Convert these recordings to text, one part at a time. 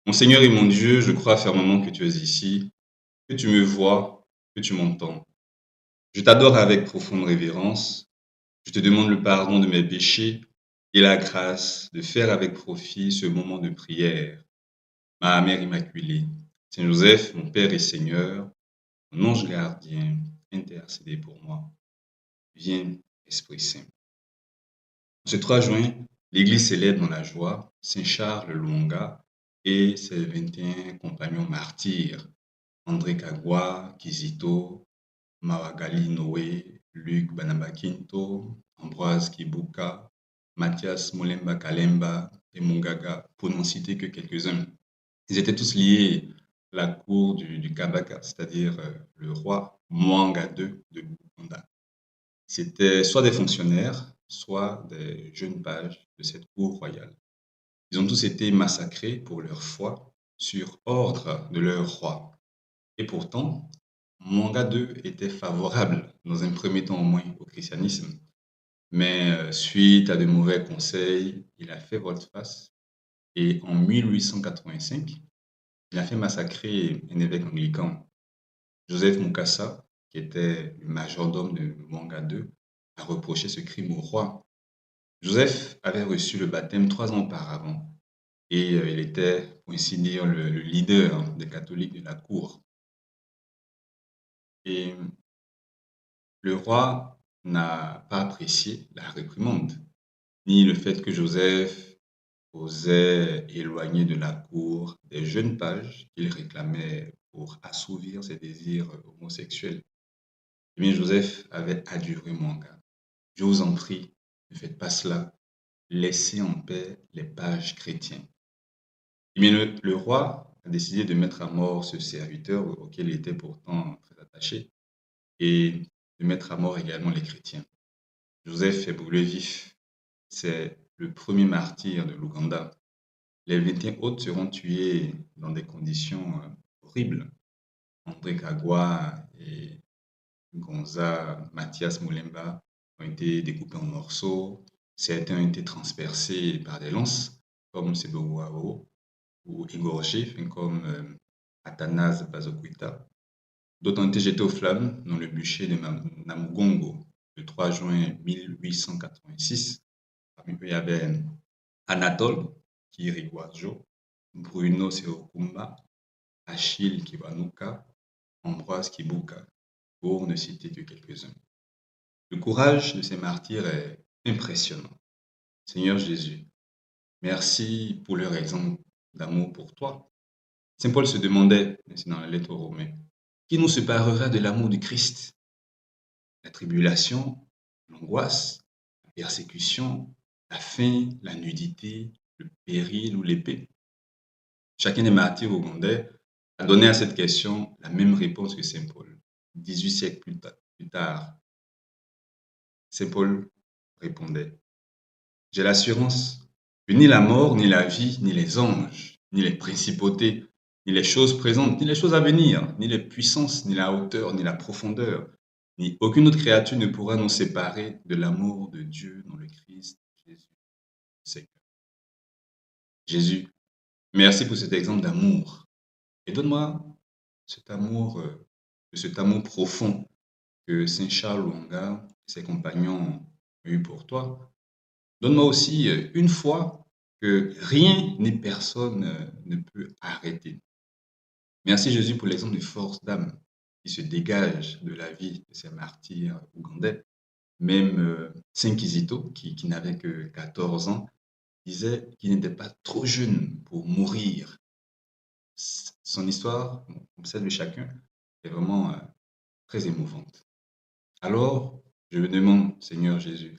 Mon Seigneur et mon Dieu, je crois fermement que tu es ici, que tu me vois, que tu m'entends. Je t'adore avec profonde révérence. Je te demande le pardon de mes péchés et la grâce de faire avec profit ce moment de prière. Ma Mère Immaculée, Saint Joseph, mon Père et Seigneur, mon ange gardien, intercédez pour moi. Viens, Esprit Saint. Ce 3 juin, l'Église célèbre dans la joie Saint Charles Lunga et ses 21 compagnons martyrs, André Kagwa, Kizito, Mawagali Noé, Luc Banabakinto, Ambroise Kibuka, Mathias Molemba Kalemba et Mungaga, pour n'en citer que quelques-uns. Ils étaient tous liés à la cour du Kabaka, c'est-à-dire le roi Mwanga II de Buganda. C'étaient soit des fonctionnaires, soit des jeunes pages de cette cour royale. Ils ont tous été massacrés pour leur foi sur ordre de leur roi. Et pourtant, Mwanga II était favorable, dans un premier temps au moins, au christianisme. Mais suite à de mauvais conseils, il a fait volte-face et en 1885, il a fait massacrer un évêque anglican, Joseph Mukasa, qui était le majordome de Mwanga II, a reproché ce crime au roi. Joseph avait reçu le baptême 3 ans auparavant et il était, pour ainsi dire, le leader des catholiques de la cour. Et le roi n'a pas apprécié la réprimande, ni le fait que Joseph osait éloigner de la cour des jeunes pages qu'il réclamait pour assouvir ses désirs homosexuels. Eh bien, Joseph avait adjuré Mwanga. Je vous en prie, ne faites pas cela. Laissez en paix les pages chrétiens. Eh bien, le roi a décidé de mettre à mort ce serviteur auquel il était pourtant très attaché et de mettre à mort également les chrétiens. Joseph est brûlé vif. C'est le premier martyr de l'Ouganda. Les 21 autres seront tués dans des conditions horribles. André Kagwa et Gonza Mathias Molemba ont été découpés en morceaux. Certains ont été transpercés par des lances, comme Sebowao, ou égorgés, comme Athanase Bazokwita. D'autres ont été jetés aux flammes dans le bûcher de Namugongo le 3 juin 1886. Parmi eux, il y avait Anatole Kirigwajo, Bruno Seokumba, Achille Kiwanuka, Ambroise Kibuka, pour ne citer que quelques-uns. Le courage de ces martyrs est impressionnant. Seigneur Jésus, merci pour leur exemple d'amour pour toi. Saint Paul se demandait, c'est dans la lettre aux Romains, qui nous séparera de l'amour du Christ? La tribulation, l'angoisse, la persécution, la faim, la nudité, le péril ou l'épée? Chacun des martyrs ougandais a donné à cette question la même réponse que Saint Paul. 18 siècles plus tard, Saint Paul répondait, j'ai l'assurance que ni la mort, ni la vie, ni les anges, ni les principautés, ni les choses présentes, ni les choses à venir, ni les puissances, ni la hauteur, ni la profondeur, ni aucune autre créature ne pourra nous séparer de l'amour de Dieu dans le Christ Jésus, Seigneur. Jésus, merci pour cet exemple d'amour. Et donne-moi cet amour profond que Saint Charles Lwanga et ses compagnons ont eu pour toi. Donne-moi aussi une foi que rien ni personne ne peut arrêter. Merci Jésus pour l'exemple de force d'âme qui se dégage de la vie de ces martyrs ougandais. Même Saint Kizito, qui n'avait que 14 ans, disait qu'il n'était pas trop jeune pour mourir. Son histoire, comme celle de chacun, est vraiment très émouvante. Alors, je me demande, Seigneur Jésus,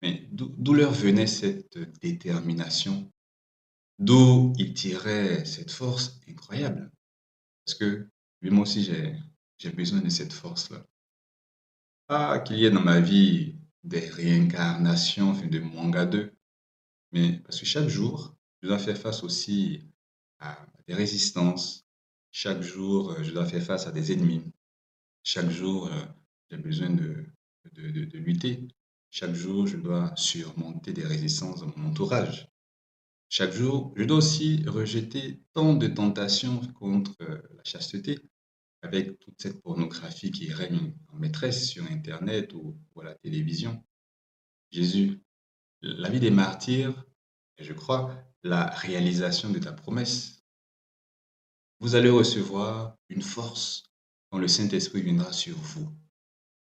mais d'où leur venait cette détermination? D'où il tirait cette force incroyable? Parce que lui, moi aussi, j'ai besoin de cette force-là. Pas qu'il y ait dans ma vie des réincarnations, enfin, de Mwanga 2, mais parce que chaque jour, je dois faire face aussi à des résistances. Chaque jour, je dois faire face à des ennemis. Chaque jour, j'ai besoin de lutter. Chaque jour, je dois surmonter des résistances dans mon entourage. Chaque jour, je dois aussi rejeter tant de tentations contre la chasteté, avec toute cette pornographie qui règne en maîtresse sur Internet ou à la télévision. Jésus, la vie des martyrs, et je crois, la réalisation de ta promesse. Vous allez recevoir une force quand le Saint-Esprit viendra sur vous.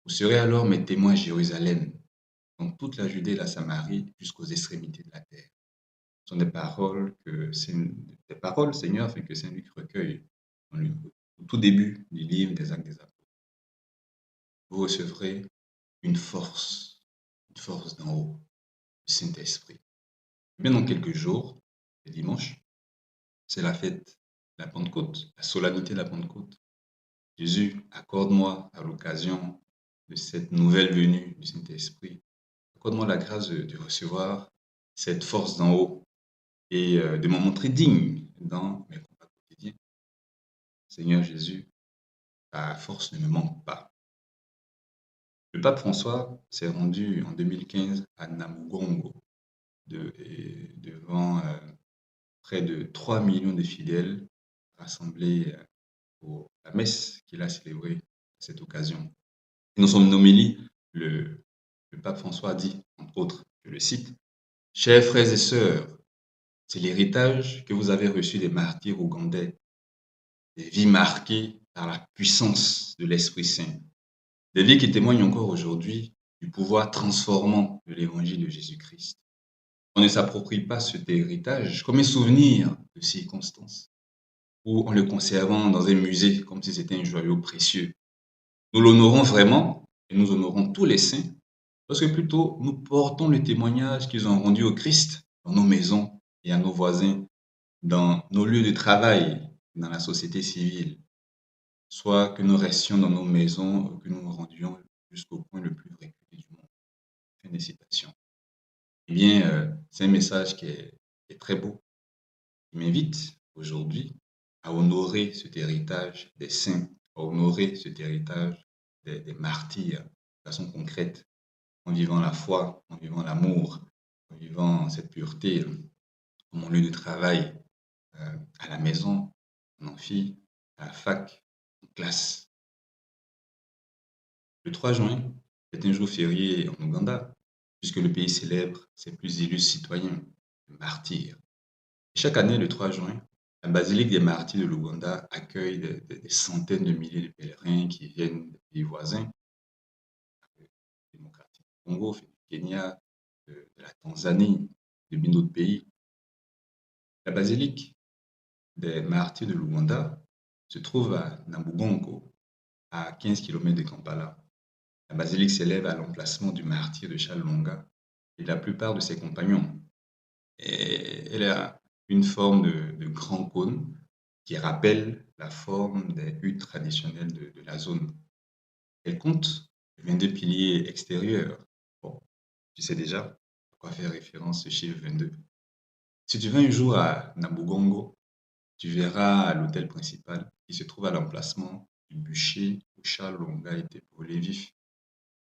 Vous serez alors mes témoins à Jérusalem, dans toute la Judée et la Samarie, jusqu'aux extrémités de la terre. Ce sont des paroles, Seigneur, que Saint-Luc recueille au tout début du livre des Actes des Apôtres. Vous recevrez une force d'en haut, le Saint-Esprit. Bien dans quelques jours, le dimanche, c'est la fête de la Pentecôte, la solennité de la Pentecôte. Jésus, accorde-moi à l'occasion de cette nouvelle venue du Saint-Esprit, accorde-moi la grâce de recevoir cette force d'en haut et de m'en montrer digne dans mes combats quotidiens. Seigneur Jésus, ta force ne me manque pas. Le pape François s'est rendu en 2015 à Namugongo devant près de 3 millions de fidèles rassemblés pour la messe qu'il a célébrée à cette occasion. Et dans son homélie, le pape François a dit, entre autres, je le cite, chers frères et sœurs, c'est l'héritage que vous avez reçu des martyrs ougandais, des vies marquées par la puissance de l'Esprit Saint, des vies qui témoignent encore aujourd'hui du pouvoir transformant de l'évangile de Jésus-Christ. On ne s'approprie pas cet héritage comme un souvenir de circonstances ou en le conservant dans un musée comme si c'était un joyau précieux. Nous l'honorons vraiment et nous honorons tous les saints parce que plutôt nous portons le témoignage qu'ils ont rendu au Christ dans nos maisons et à nos voisins, dans nos lieux de travail, dans la société civile, soit que nous restions dans nos maisons ou que nous nous rendions jusqu'au point le plus reculé du monde. Fin de citation. Eh bien, c'est un message qui est très beau, qui m'invite aujourd'hui à honorer cet héritage des saints, à honorer cet héritage des martyrs de façon concrète, en vivant la foi, en vivant l'amour, en vivant cette pureté dans mon lieu de travail, à la maison, en amphi, à la fac, en classe. Le 3 juin est un jour férié en Ouganda, puisque le pays célèbre ses plus illustres citoyens, les martyrs. Et chaque année, le 3 juin, la basilique des martyrs de l'Ouganda accueille des centaines de milliers de pèlerins qui viennent des pays voisins, démocratique du Congo, du Kenya, de la Tanzanie, de bien d'autres pays. La basilique des martyrs de l'Ouganda se trouve à Namugongo, à 15 km de Kampala. La basilique s'élève à l'emplacement du martyr de Chalonga et de la plupart de ses compagnons. Et elle a une forme de grand cône qui rappelle la forme des huttes traditionnelles de la zone. Elle compte 22 piliers extérieurs. Bon, tu sais déjà à quoi faire référence ce chiffre 22. Si tu vas un jour à Namugongo, tu verras à l'hôtel principal qui se trouve à l'emplacement du bûcher où Charles Longa a été brûlé vif.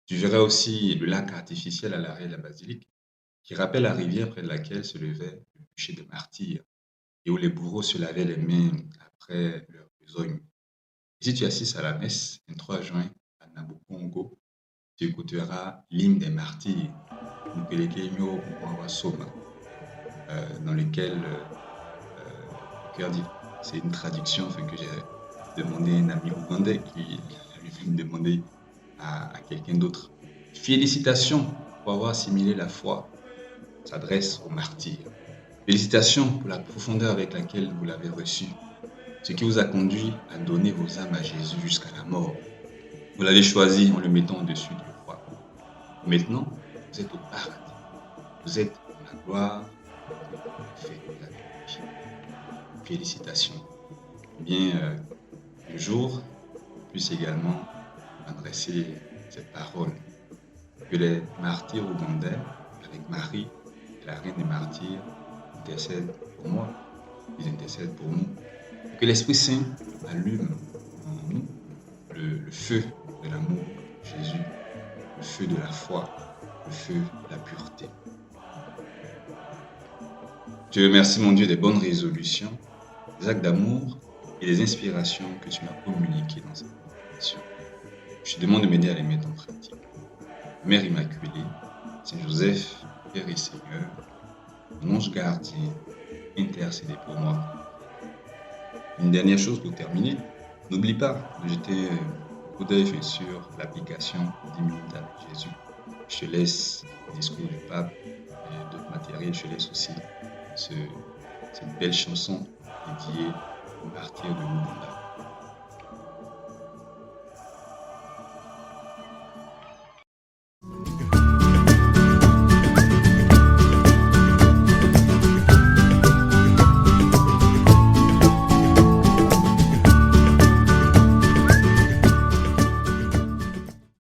Tu verras aussi le lac artificiel à l'arrière de la basilique qui rappelle la rivière près de laquelle se levait le bûcher des martyrs et où les bourreaux se lavaient les mains après leur besogne. Et si tu assistes à la messe le 3 juin à Namugongo, tu écouteras l'hymne des martyrs, Mukelekenyo Mwawasoma, dans lequel le cœur dit, c'est une traduction que j'ai demandé à un ami ougandais qui lui me demandé à quelqu'un d'autre. Félicitations pour avoir assimilé la foi, s'adresse aux martyrs. Félicitations pour la profondeur avec laquelle vous l'avez reçu, ce qui vous a conduit à donner vos âmes à Jésus jusqu'à la mort. Vous l'avez choisi en le mettant au-dessus du roi. Maintenant, vous êtes au paradis. Vous êtes dans la gloire de fait de la vie. Félicitations. Eh bien, un jour, je puisse également adresser cette parole. Que les martyrs ougandais, avec Marie, la reine des martyrs, intercèdent pour moi. Ils intercèdent pour nous. Que l'Esprit Saint allume en nous le feu de l'amour de Jésus, le feu de la foi, le feu de la pureté. Je remercie mon Dieu des bonnes résolutions, des actes d'amour et des inspirations que tu m'as communiquées dans cette méditation. Je te demande de m'aider à les mettre en pratique. Mère Immaculée, Saint Joseph, Père et Seigneur, mon ange gardien, intercédez pour moi. Une dernière chose pour terminer, n'oublie pas de jeter un coup d'œil sur l'application 10 minutes avec Jésus. Je te laisse le discours du pape et d'autres matériels. Je te laisse aussi cette belle chanson dédiée au martyr de Lubanga.